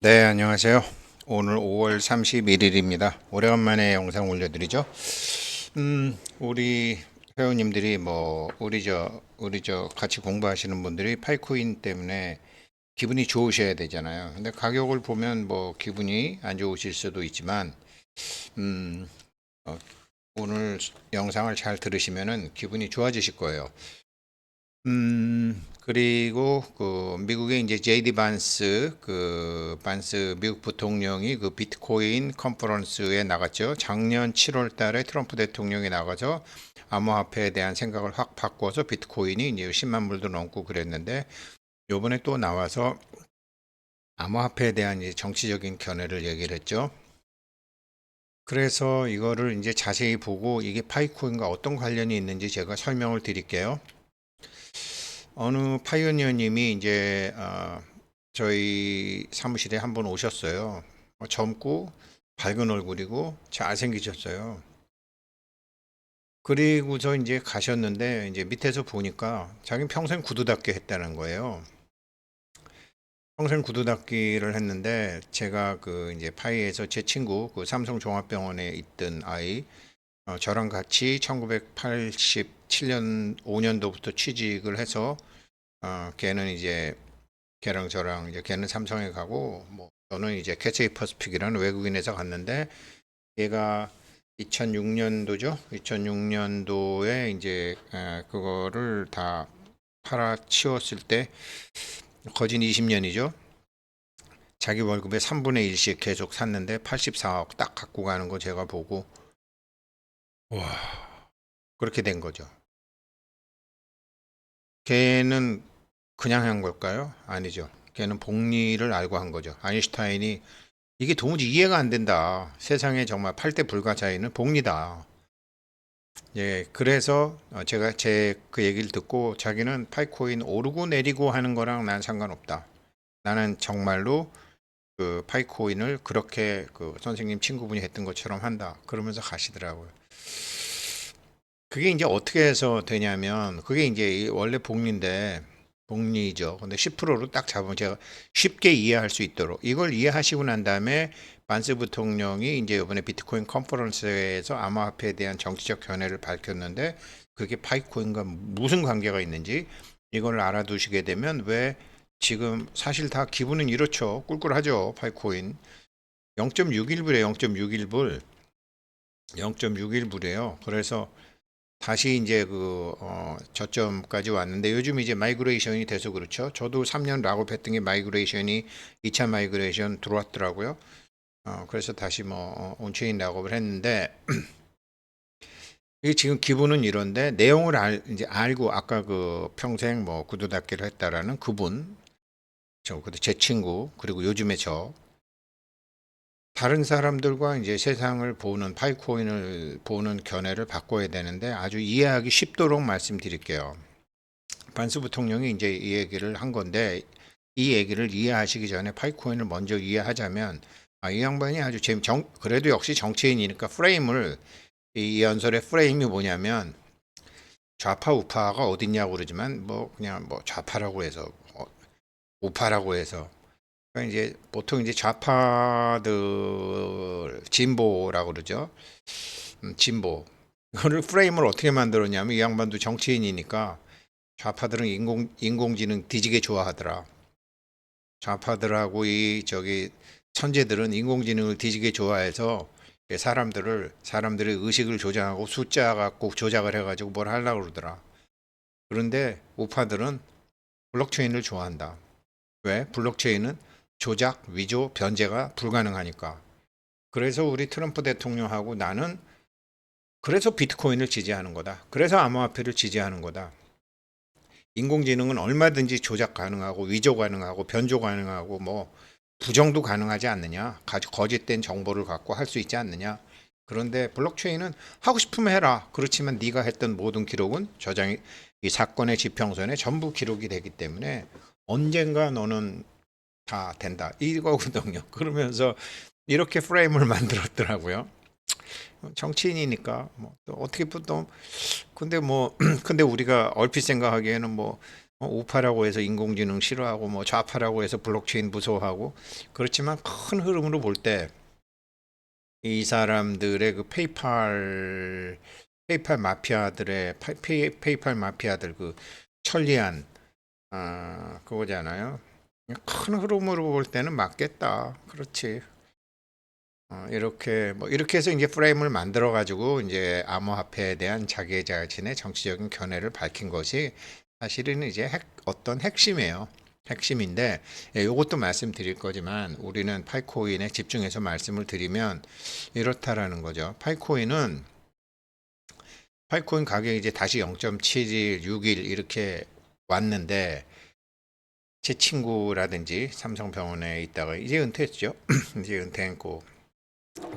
네, 안녕하세요. 오늘 5월 31일입니다. 오래간만에 영상 올려드리죠. 우리 회원님들이 우리 저 같이 공부하시는 분들이 파이코인 때문에 기분이 좋으셔야 되잖아요. 근데 가격을 보면 뭐 기분이 안 좋으실 수도 있지만, 음, 어, 오늘 영상을 잘 들으시면은 기분이 좋아지실 거예요. 그리고 그 미국의 이제 제이디 반스 미국 부통령이 그 비트코인 컨퍼런스에 나갔죠. 작년 7월 달에 트럼프 대통령이 나가서 암호화폐에 대한 생각을 확 바꿔서 비트코인이 이제 10만 불도 넘고 그랬는데 요번에 또 나와서 암호화폐에 대한 이제 정치적인 견해를 얘기를 했죠. 그래서 이거를 이제 자세히 보고 이게 파이코인과 어떤 관련이 있는지 제가 설명을 드릴게요. 어느 파이오니어님이 이제 저희 사무실에 한번 오셨어요. 젊고 밝은 얼굴이고 잘생기셨어요. 그리고서 이제 가셨는데 이제 밑에서 보니까 자기는 평생 구두 닦기 했다는 거예요. 평생 구두 닦기를 했는데 제가 그 이제 파이에서 제 친구 그 삼성 종합병원에 있던 아이 저랑 같이 1987년 5년도부터 취직을 해서 걔는 이제 걔랑 저랑 이제 걔는 삼성에 가고 뭐 저는 이제 캐세이 퍼스픽이라는 외국인 회사 갔는데 얘가 2006년도죠. 2006년도에 이제 그거를 다 팔아치웠을 때 거진 20년이죠. 자기 월급의 3분의 1씩 계속 샀는데 84억 딱 갖고 가는 거 제가 보고 와 그렇게 된 거죠. 걔는 그냥 한 걸까요? 아니죠. 걔는 복리를 알고 한 거죠. 아인슈타인이 이게 도무지 이해가 안 된다. 세상에 정말 8대 불가차이는 복리다. 예, 그래서 제가 제 그 얘기를 듣고 자기는 파이코인 오르고 내리고 하는 거랑 난 상관없다. 나는 정말로 그 파이코인을 그렇게 그 선생님 친구분이 했던 것처럼 한다. 그러면서 가시더라고요. 그게 이제 어떻게 해서 되냐면 그게 이제 원래 복리인데 복리죠. 근데 10%로 딱 잡으면 제가 쉽게 이해할 수 있도록 이걸 이해하시고 난 다음에 반스 부통령이 이제 이번에 비트코인 컨퍼런스에서 암호화폐에 대한 정치적 견해를 밝혔는데 그게 파이코인과 무슨 관계가 있는지 이걸 알아두시게 되면 왜 지금 사실 다 기분은 이렇죠. 꿀꿀하죠. 파이코인 0.61불에 0.61불 0.61불이에요. 그래서 다시 이제 저점까지 왔는데 요즘 이제 마이그레이션이 돼서 그렇죠. 저도 3년 락업했던 게 마이그레이션이 2차 마이그레이션 들어왔더라고요. 그래서 다시 온체인 락업을 했는데 이게 지금 기분은 이런데 내용을 이제 알고 아까 그 평생 뭐 구두 닦기를 했다라는 그분 제 친구 그리고 요즘에 저 다른 사람들과 이제 세상을 보는 파이코인을 보는 견해를 바꿔야 되는데 아주 이해하기 쉽도록 말씀드릴게요. 반스 부통령이 이제 이 얘기를 한 건데 이 얘기를 이해하시기 전에 파이코인을 먼저 이해하자면 이 양반이 아주 그래도 역시 정치인이니까 프레임을 이 연설의 프레임이 뭐냐면 좌파 우파가 어딨냐고 그러지만 뭐 그냥 뭐 좌파라고 해서 우파라고 해서 그러니까 이제 보통 이제 좌파들 진보라고 그러죠. 진보 이거를 프레임을 어떻게 만들었냐면 이 양반도 정치인이니까 좌파들은 인공지능 뒤지게 좋아하더라. 좌파들하고 이 저기 천재들은 인공지능을 뒤지게 좋아해서 사람들의 의식을 조작하고 숫자 갖고 조작을 해가지고 뭘 하려고 그러더라. 그런데 우파들은 블록체인을 좋아한다. 왜? 블록체인은 조작, 위조, 변제가 불가능하니까. 그래서 우리 트럼프 대통령하고 나는 그래서 비트코인을 지지하는 거다. 그래서 암호화폐를 지지하는 거다. 인공지능은 얼마든지 조작 가능하고 위조 가능하고 변조 가능하고 뭐 부정도 가능하지 않느냐. 거짓된 정보를 갖고 할 수 있지 않느냐. 그런데 블록체인은 하고 싶으면 해라. 그렇지만 네가 했던 모든 기록은 저장이 이 사건의 지평선에 전부 기록이 되기 때문에 언젠가 너는 다 된다. 이거거든요. 그러면서 이렇게 프레임을 만들었더라고요. 정치인이니까 뭐 또 어떻게 또 근데 뭐 근데 우리가 얼핏 생각하기에는 뭐 우파라고 해서 인공지능 싫어하고 뭐 좌파라고 해서 블록체인 무서워하고 그렇지만 큰 흐름으로 볼 때 이 사람들의 그 페이팔 마피아들의 페이팔 마피아들 그 천리안 그거잖아요. 큰 흐름으로 볼 때는 맞겠다. 그렇지. 이렇게 뭐 이렇게 해서 이제 프레임을 만들어 가지고 이제 암호화폐에 대한 자기 자신의 정치적인 견해를 밝힌 것이 사실은 이제 어떤 핵심이에요. 핵심인데 이것도 말씀드릴 거지만 우리는 파이코인에 집중해서 말씀을 드리면 이렇다라는 거죠. 파이코인 가격이 이제 다시 0.71, 6일 이렇게 왔는데 제 친구라든지 삼성병원에 있다가 이제 은퇴했죠. 이제 은퇴했고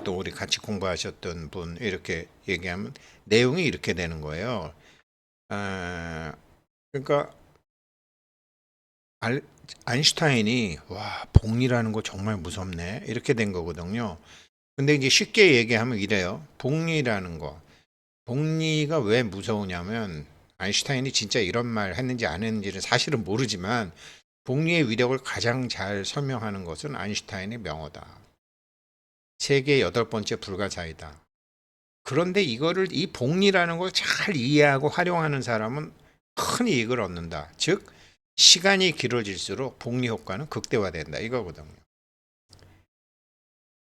또 우리 같이 공부하셨던 분 이렇게 얘기하면 내용이 이렇게 되는 거예요. 그러니까 아인슈타인이 와 복리라는 거 정말 무섭네 이렇게 된 거거든요. 근데 이제 쉽게 얘기하면 이래요. 복리가 왜 무서우냐면 아인슈타인이 진짜 이런 말 했는지 안 했는지는 사실은 모르지만 복리의 위력을 가장 잘 설명하는 것은 아인슈타인의 명어다. 세계 8번째 불가사의다. 그런데 이 복리라는 걸 잘 이해하고 활용하는 사람은 큰 이익을 얻는다. 즉, 시간이 길어질수록 복리 효과는 극대화된다. 이거거든요.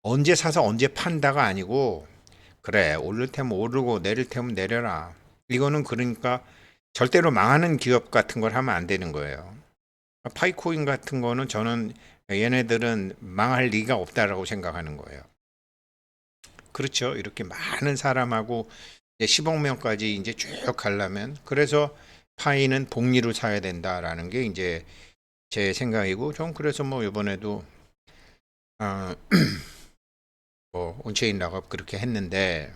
언제 사서 언제 판다가 아니고, 그래, 오를 테면 오르고 내릴 테면 내려라. 이거는 그러니까 절대로 망하는 기업 같은 걸 하면 안 되는 거예요. 파이코인 같은 거는 저는 얘네들은 망할 리가 없다라고 생각하는 거예요. 그렇죠. 이렇게 많은 사람하고 이제 10억 명까지 이제 쭉 가려면 그래서 파이는 복리로 사야 된다라는 게 이제 제 생각이고 좀 그래서 뭐 이번에도 어, 뭐 온체인 락업 그렇게 했는데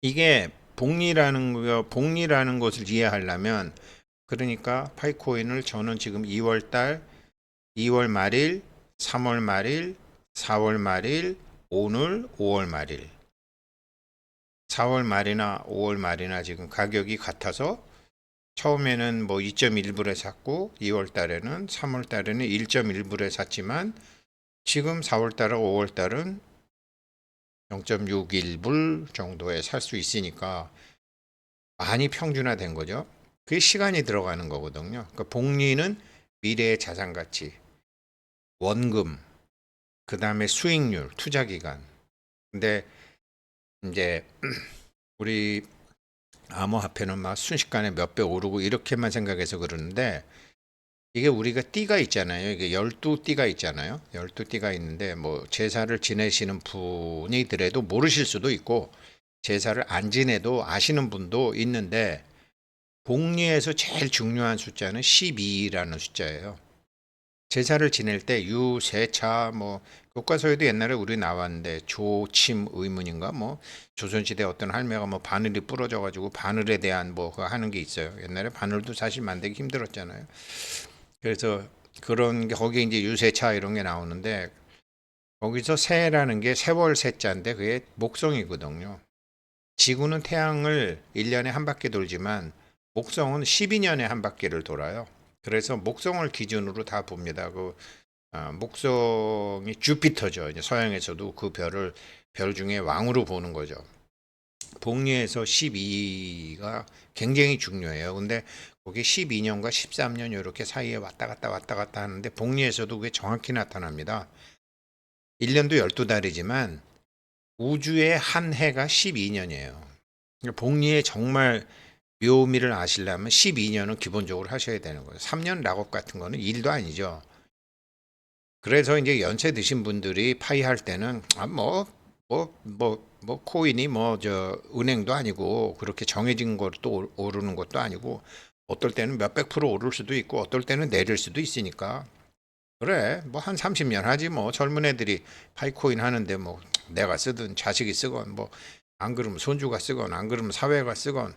이게 복리라는 것을 이해하려면 그러니까 파이코인을 저는 지금 2월 말일, 3월 말일, 4월 말일, 오늘 5월 말일 4월 말이나 5월 말이나 지금 가격이 같아서 처음에는 뭐 2.1불에 샀고 2월 달에는 3월 달에는 1.1불에 샀지만 지금 4월 달하고 5월 달은 0.61불 정도에 살 수 있으니까 많이 평준화된 거죠. 그게 시간이 들어가는 거거든요. 그러니까 복리는 미래의 자산 가치, 원금, 그 다음에 수익률, 투자 기간. 근데 이제 우리 암호화폐는 막 순식간에 몇 배 오르고 이렇게만 생각해서 그러는데 이게 우리가 띠가 있잖아요. 이게 12띠가 있잖아요. 12띠가 있는데 뭐 제사를 지내시는 분이더라도 모르실 수도 있고 제사를 안 지내도 아시는 분도 있는데 복리에서 제일 중요한 숫자는 12라는 숫자예요. 제사를 지낼 때 유세차 뭐 교과서에도 옛날에 우리 나왔는데 조침 의문인가 뭐 조선시대 어떤 할매가 뭐 바늘이 부러져 가지고 바늘에 대한 뭐 그거 하는 게 있어요. 옛날에 바늘도 사실 만들기 힘들었잖아요. 그래서 그런 게 거기에 이제 유세차 이런 게 나오는데 거기서 새라는 게 세월 세자인데 그게 목성이거든요. 지구는 태양을 1년에 한 바퀴 돌지만 목성은 12년에 한 바퀴를 돌아요. 그래서 목성을 기준으로 다 봅니다. 목성이 주피터죠. 이제 서양에서도 그 별을 별 중에 왕으로 보는 거죠. 복리에서 12가 굉장히 중요해요. 근데 거기 12년과 13년 이렇게 사이에 왔다 갔다 하는데 복리에서도 그게 정확히 나타납니다. 1년도 12달이지만 우주의 한 해가 12년이에요. 복리의 정말 묘미를 아시려면 12년은 기본적으로 하셔야 되는 거예요. 3년 락업 같은 거는 일도 아니죠. 그래서 이제 연세 드신 분들이 파이 할 때는 코인이 뭐 저 은행도 아니고 그렇게 정해진 것도 오르는 것도 아니고 어떨 때는 몇백 프로 오를 수도 있고 어떨 때는 내릴 수도 있으니까 그래 뭐 한 30년 하지 뭐 젊은 애들이 파이코인 하는데 뭐 내가 쓰든 자식이 쓰건 뭐 안 그러면 손주가 쓰건 안 그러면 사회가 쓰건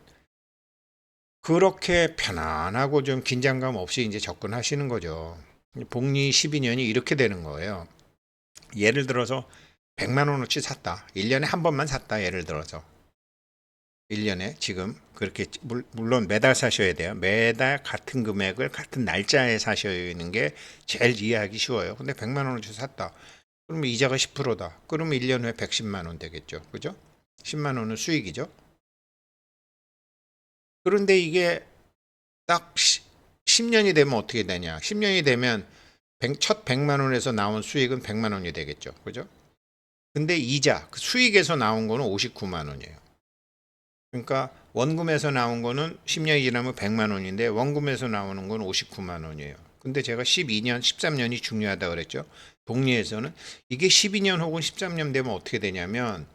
그렇게 편안하고 좀 긴장감 없이 이제 접근하시는 거죠. 복리 12년이 이렇게 되는 거예요. 예를 들어서 100만 원어치 샀다. 1년에 한 번만 샀다. 예를 들어서. 1년에 지금 그렇게 물론 매달 사셔야 돼요. 매달 같은 금액을 같은 날짜에 사시는 게 제일 이해하기 쉬워요. 근데 100만 원을 주고 샀다. 그러면 이자가 10%다. 그러면 1년 후에 110만 원 되겠죠. 그죠? 10만 원은 수익이죠. 그런데 이게 딱 10년이 되면 어떻게 되냐? 10년이 되면 첫 100만 원에서 나온 수익은 100만 원이 되겠죠. 그죠? 근데 이자, 그 수익에서 나온 거는 59만 원이에요. 그러니까 원금에서 나온 거는 10년이 지나면 100만 원인데 원금에서 나오는 건 59만 원이에요. 근데 제가 12년, 13년이 중요하다 그랬죠. 복리에서는 이게 12년 혹은 13년 되면 어떻게 되냐면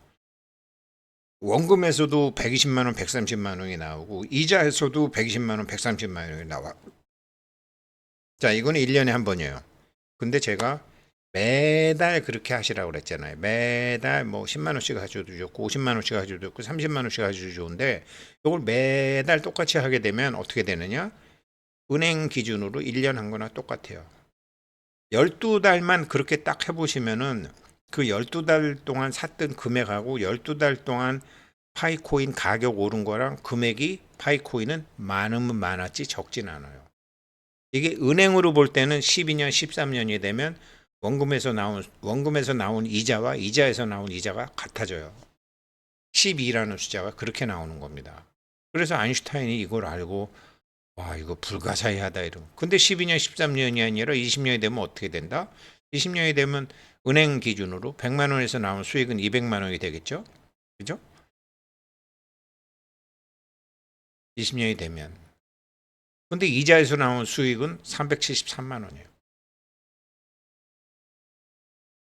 원금에서도 120만 원, 130만 원이 나오고 이자에서도 120만 원, 130만 원이 나와. 자, 이거는 1년에 한 번이에요. 근데 제가 매달 그렇게 하시라고 그랬잖아요. 매달 뭐 10만 원씩 가져도 좋고 50만 원씩 가져도 좋고 30만 원씩 가져도 좋은데 이걸 매달 똑같이 하게 되면 어떻게 되느냐? 은행 기준으로 1년 한 거나 똑같아요. 12달만 그렇게 딱 해보시면은 그 12달 동안 샀던 금액하고 12달 동안 파이코인 가격 오른 거랑 금액이 파이코인은 많으면 많았지 적진 않아요. 이게 은행으로 볼 때는 12년, 13년이 되면 원금에서 나온 이자와 이자에서 나온 이자가 같아져요. 12라는 숫자가 그렇게 나오는 겁니다. 그래서 아인슈타인이 이걸 알고 와 이거 불가사의하다 이런. 근데 12년, 13년이 아니라 20년이 되면 어떻게 된다? 20년이 되면 은행 기준으로 100만 원에서 나온 수익은 200만 원이 되겠죠? 그죠? 20년이 되면. 근데 이자에서 나온 수익은 373만 원이에요.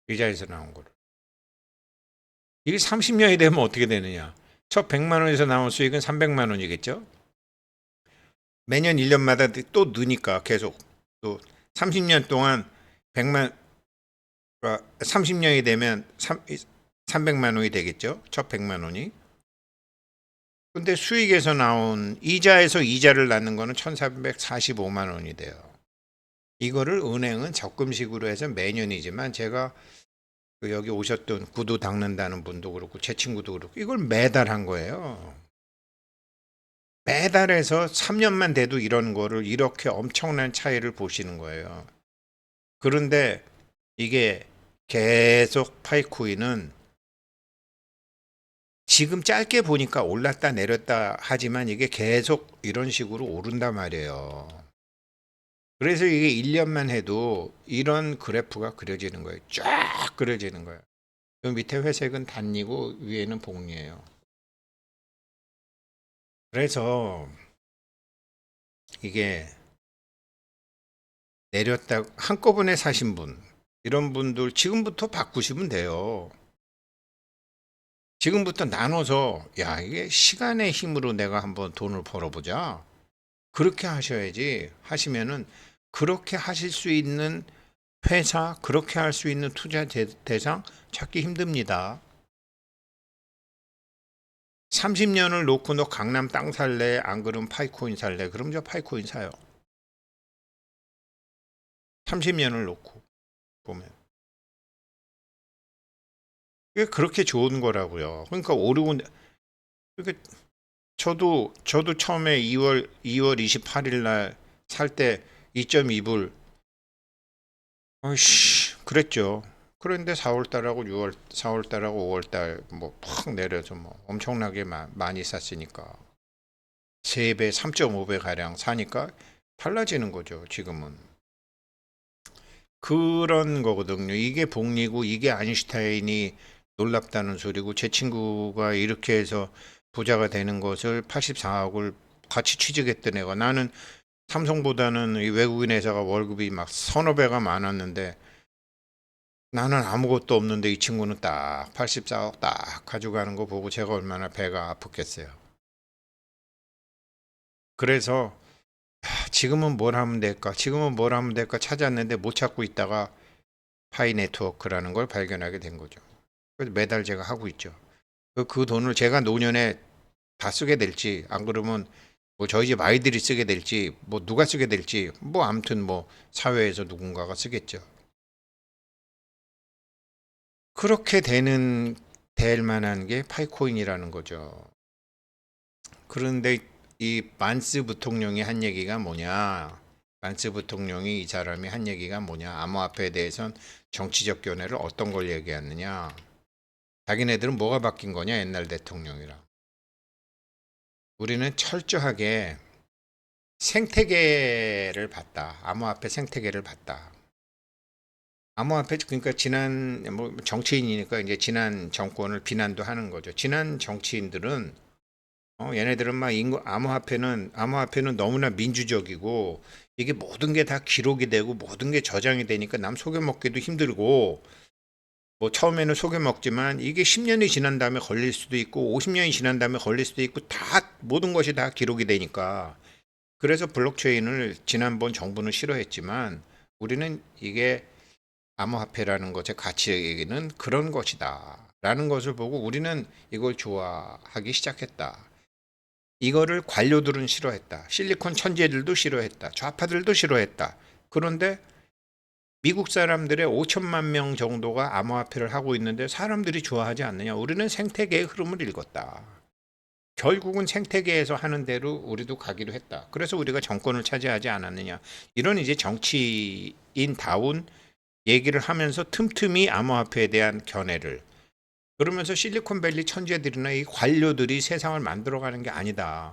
이자에서 나온 거를. 이게 30년이 되면 어떻게 되느냐? 첫 100만 원에서 나온 수익은 300만 원이겠죠? 매년 1년마다 또 느니까 계속 또 30년 동안 100만 30년이 되면 300만 원이 되겠죠? 첫 100만 원이. 근데 수익에서 나온 이자에서 이자를 낳는 거는 1,445만 원이 돼요. 이거를 은행은 적금식으로 해서 매년이지만 제가 그 여기 오셨던 구두 닦는다는 분도 그렇고 제 친구도 그렇고 이걸 매달 한 거예요. 매달 해서 3년만 돼도 이런 거를 이렇게 엄청난 차이를 보시는 거예요. 그런데 이게 계속 파이코인은 지금 짧게 보니까 올랐다 내렸다 하지만 이게 계속 이런 식으로 오른단 말이에요. 그래서 이게 1년만 해도 이런 그래프가 그려지는 거예요. 쫙 그려지는 거예요. 그 밑에 회색은 단이고 위에는 복리예요. 그래서 이게 내렸다 한꺼번에 사신 분 이런 분들 지금부터 바꾸시면 돼요. 지금부터 나눠서 야 이게 시간의 힘으로 내가 한번 돈을 벌어보자. 그렇게 하셔야지 하시면은 그렇게 하실 수 있는 회사 그렇게 할 수 있는 투자 대상 찾기 힘듭니다. 30년을 놓고 너 강남 땅 살래 안 그러면 파이코인 살래 그럼 저 파이코인 사요. 30년을 놓고 보면 그게 그렇게 좋은 거라고요. 그러니까 오르고 그러니까 저도 처음에 2월 28일 날 살 때 2.2불 아이씨 그랬죠. 그런데 4월 달하고 4월 달하고 5월 달 뭐 팍 내려서 뭐 엄청나게 많이 샀으니까 3배, 3.5배 가량 사니까 달라지는 거죠, 지금은. 그런 거거든요. 이게 복리고 이게 아인슈타인이 놀랍다는 소리고 제 친구가 이렇게 해서 부자가 되는 것을 84억을 같이 취직했던 애가 나는 삼성보다는 이 외국인 회사가 월급이 막 서너 배가 많았는데 나는 아무것도 없는데 이 친구는 딱 84억 딱 가져가는 거 보고 제가 얼마나 배가 아팠겠어요. 그래서 지금은 뭘 하면 될까? 지금은 뭘 하면 될까 찾았는데 못 찾고 있다가 파이 네트워크라는 걸 발견하게 된 거죠. 그래서 매달 제가 하고 있죠. 그 돈을 제가 노년에 다 쓰게 될지 안 그러면 뭐 저희 집 아이들이 쓰게 될지 뭐 누가 쓰게 될지 뭐 아무튼 뭐 사회에서 누군가가 쓰겠죠. 그렇게 될 만한 게 파이코인이라는 거죠. 그런데 이 반스 부통령이 한 얘기가 뭐냐? 반스 부통령이 이 사람이 한 얘기가 뭐냐? 암호화폐에 대해선 정치적 견해를 어떤 걸 얘기했느냐? 자기네들은 뭐가 바뀐 거냐? 옛날 대통령이랑. 우리는 철저하게 생태계를 봤다. 암호화폐 생태계를 봤다. 암호화폐 그러니까 지난 뭐 정치인이니까 이제 지난 정권을 비난도 하는 거죠. 지난 정치인들은 얘네들은 막 암호화폐는 너무나 민주적이고 이게 모든 게 다 기록이 되고 모든 게 저장이 되니까 남 속여먹기도 힘들고 뭐 처음에는 속여먹지만 이게 10년이 지난 다음에 걸릴 수도 있고 50년이 지난 다음에 걸릴 수도 있고 다 모든 것이 다 기록이 되니까 그래서 블록체인을 지난번 정부는 싫어했지만 우리는 이게 암호화폐라는 것의 가치는 그런 것이다 라는 것을 보고 우리는 이걸 좋아하기 시작했다. 이거를 관료들은 싫어했다. 실리콘 천재들도 싫어했다. 좌파들도 싫어했다. 그런데 미국 사람들의 5천만 명 정도가 암호화폐를 하고 있는데 사람들이 좋아하지 않느냐. 우리는 생태계의 흐름을 읽었다. 결국은 생태계에서 하는 대로 우리도 가기로 했다. 그래서 우리가 정권을 차지하지 않았느냐. 이런 이제 정치인다운 얘기를 하면서 틈틈이 암호화폐에 대한 견해를 그러면서 실리콘밸리 천재들이나 이 관료들이 세상을 만들어가는 게 아니다.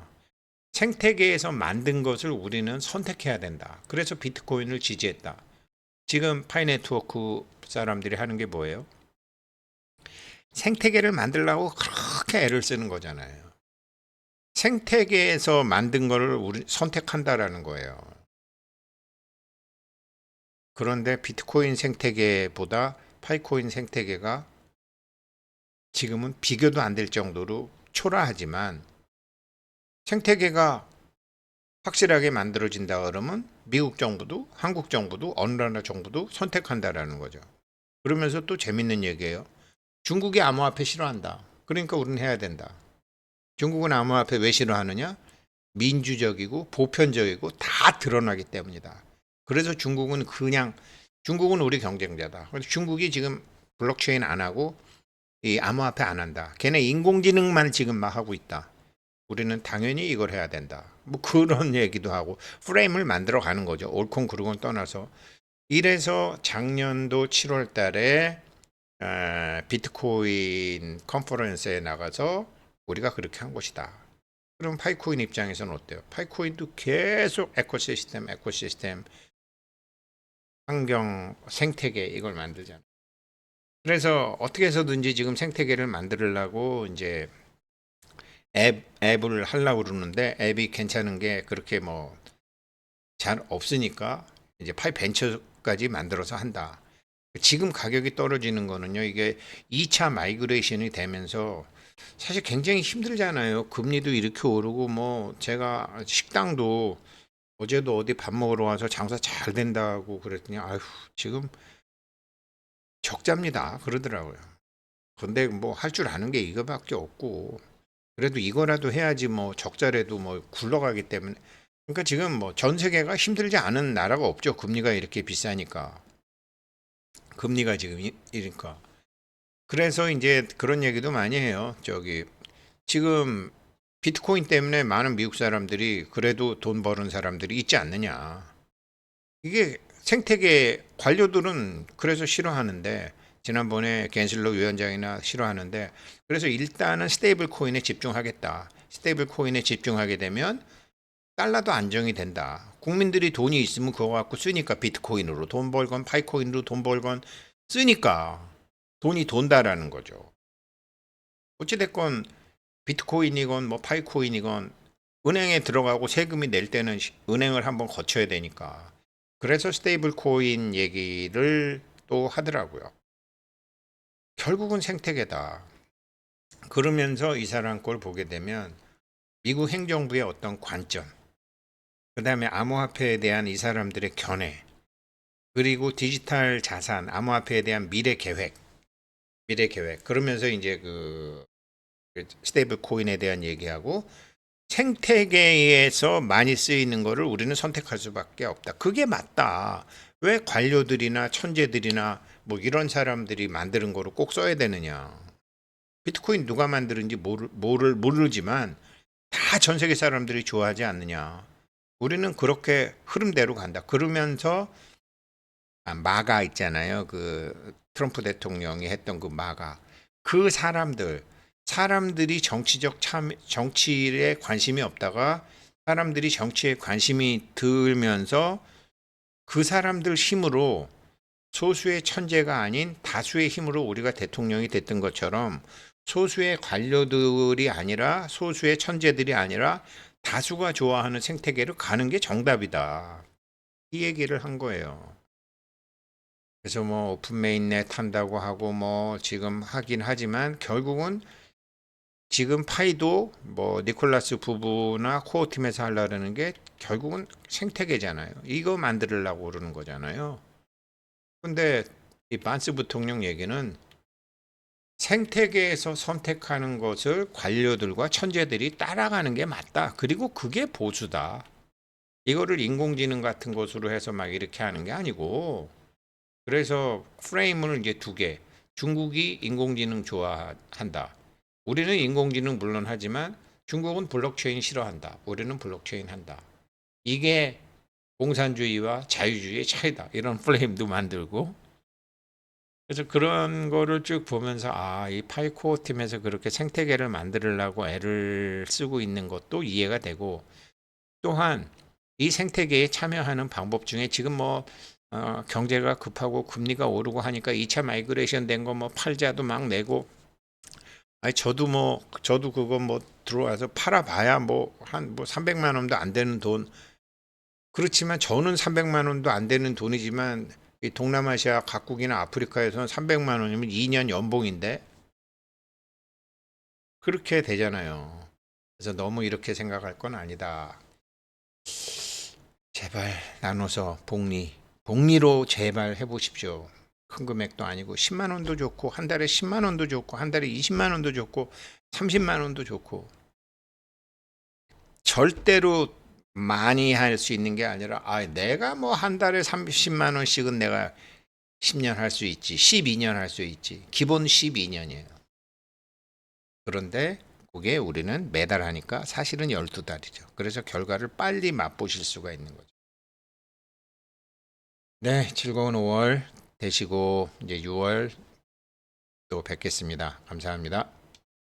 생태계에서 만든 것을 우리는 선택해야 된다. 그래서 비트코인을 지지했다. 지금 파이네트워크 사람들이 하는 게 뭐예요? 생태계를 만들려고 그렇게 애를 쓰는 거잖아요. 생태계에서 만든 거를 우리 선택한다라는 거예요. 그런데 비트코인 생태계보다 파이코인 생태계가 지금은 비교도 안 될 정도로 초라하지만 생태계가 확실하게 만들어진다 그러면 미국 정부도 한국 정부도 어느 나라 정부도 선택한다라는 거죠. 그러면서 또 재밌는 얘기예요. 중국이 암호화폐 싫어한다. 그러니까 우리는 해야 된다. 중국은 암호화폐 왜 싫어하느냐? 민주적이고 보편적이고 다 드러나기 때문이다. 그래서 중국은 우리 경쟁자다. 그래서 중국이 지금 블록체인 안 하고 이 암호화폐 안 한다. 걔네 인공지능만 지금 막 하고 있다. 우리는 당연히 이걸 해야 된다. 뭐 그런 얘기도 하고 프레임을 만들어 가는 거죠. 옳건 그르건 떠나서. 이래서 작년도 7월 달에 비트코인 컨퍼런스에 나가서 우리가 그렇게 한 것이다. 그럼 파이코인 입장에서는 어때요? 파이코인도 계속 에코시스템, 환경, 생태계 이걸 만들잖아요. 그래서 어떻게 해서든지 지금 생태계를 만들려고 이제 앱을 하려고 그러는데 앱이 괜찮은 게 그렇게 뭐 잘 없으니까 이제 파이벤처까지 만들어서 한다. 지금 가격이 떨어지는 거는요. 이게 2차 마이그레이션이 되면서 사실 굉장히 힘들잖아요. 금리도 이렇게 오르고 뭐 제가 식당도 어제도 어디 밥 먹으러 와서 장사 잘 된다고 그랬더니 아휴 지금 적자입니다 그러더라고요. 근데 뭐 할 줄 아는 게 이거밖에 없고 그래도 이거라도 해야지 뭐 적자라도 뭐 굴러가기 때문에 그러니까 지금 뭐 전 세계가 힘들지 않은 나라가 없죠. 금리가 이렇게 비싸니까 금리가 지금 이니까 그래서 이제 그런 얘기도 많이 해요. 저기 지금 비트코인 때문에 많은 미국 사람들이 그래도 돈 버는 사람들이 있지 않느냐. 이게 생태계 관료들은 그래서 싫어하는데 지난번에 겐슬러 위원장이나 싫어하는데 그래서 일단은 스테이블 코인에 집중하겠다. 스테이블 코인에 집중하게 되면 달러도 안정이 된다. 국민들이 돈이 있으면 그거 갖고 쓰니까 비트코인으로 돈 벌건 파이코인으로 돈 벌건 쓰니까 돈이 돈다라는 거죠. 어찌됐건 비트코인이건 뭐 파이코인이건 은행에 들어가고 세금이 낼 때는 은행을 한번 거쳐야 되니까. 그래서 스테이블 코인 얘기를 또 하더라고요. 결국은 생태계다. 그러면서 이 사람 걸 보게 되면 미국 행정부의 어떤 관점, 그 다음에 암호화폐에 대한 이 사람들의 견해, 그리고 디지털 자산, 암호화폐에 대한 미래 계획. 그러면서 이제 그 스테이블 코인에 대한 얘기하고 생태계에서 많이 쓰이는 거를 우리는 선택할 수밖에 없다. 그게 맞다. 왜 관료들이나 천재들이나 뭐 이런 사람들이 만드는 거를 꼭 써야 되느냐. 비트코인 누가 만드는지 모르지만 다 전 세계 사람들이 좋아하지 않느냐. 우리는 그렇게 흐름대로 간다. 그러면서 마가 있잖아요. 그 트럼프 대통령이 했던 그 마가. 그 사람들이 정치에 관심이 없다가 사람들이 정치에 관심이 들면서 그 사람들 힘으로 소수의 천재가 아닌 다수의 힘으로 우리가 대통령이 됐던 것처럼 소수의 관료들이 아니라 소수의 천재들이 아니라 다수가 좋아하는 생태계로 가는 게 정답이다. 이 얘기를 한 거예요. 그래서 뭐 오픈 메인넷 한다고 하고 뭐 지금 하긴 하지만 결국은 지금 파이도 뭐 니콜라스 부부나 코어 팀에서 하려는 게 결국은 생태계잖아요. 이거 만들려고 그러는 거잖아요. 근데 이 반스 부통령 얘기는 생태계에서 선택하는 것을 관료들과 천재들이 따라가는 게 맞다. 그리고 그게 보수다. 이거를 인공지능 같은 것으로 해서 막 이렇게 하는 게 아니고, 그래서 프레임을 이제 두 개. 중국이 인공지능 좋아한다. 우리는 인공지능 물론 하지만 중국은 블록체인 싫어한다. 우리는 블록체인 한다. 이게 공산주의와 자유주의의 차이다. 이런 프레임도 만들고. 그래서 그런 거를 쭉 보면서 이 파이코어 팀에서 그렇게 생태계를 만들려고 애를 쓰고 있는 것도 이해가 되고, 또한 이 생태계에 참여하는 방법 중에 지금 뭐 경제가 급하고 금리가 오르고 하니까 2차 마이그레이션 된 거 뭐 팔자도 막 내고, 아니 저도 그거 뭐 들어와서 팔아봐야 뭐 한 뭐 300만 원도 안 되는 돈. 그렇지만 저는 300만 원도 안 되는 돈이지만 이 동남아시아 각국이나 아프리카에서는 300만 원이면 2년 연봉인데 그렇게 되잖아요. 그래서 너무 이렇게 생각할 건 아니다. 제발 나눠서 복리로 제발 해보십시오. 큰 금액도 아니고 10만 원도 좋고 한 달에 10만 원도 좋고 한 달에 20만 원도 좋고 30만 원도 좋고, 절대로 많이 할 수 있는 게 아니라 내가 뭐 한 달에 30만 원씩은 내가 10년 할 수 있지, 12년 할 수 있지. 기본 12년이에요. 그런데 그게 우리는 매달 하니까 사실은 12달이죠. 그래서 결과를 빨리 맛보실 수가 있는 거죠. 네, 즐거운 5월 되시고 이제 6월 또 뵙겠습니다. 감사합니다.